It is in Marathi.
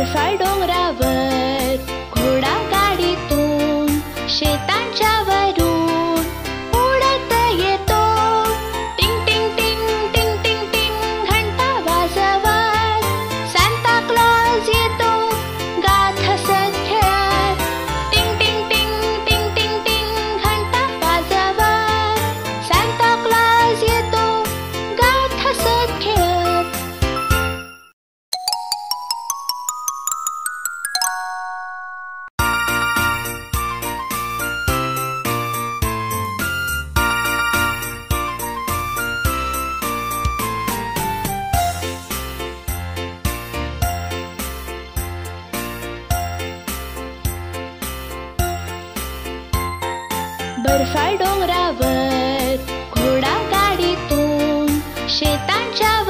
बर्फाळ डोंगरावर घोडा गाडीतून शेतांच्या वरून उडत येतो. टिंग टिंग टिंग टिंग टिंग टिंग घंटा वाजवत सांता क्लॉज येतो गात हसत खेळत. टिंग टिंग टिंग टिंग टिंग टिंग घंटा वाजवत सांता क्लॉज येतो गात हसत खेळत. बर्फाळ डोंगरावर घोडा गाडीतून शेतांच्या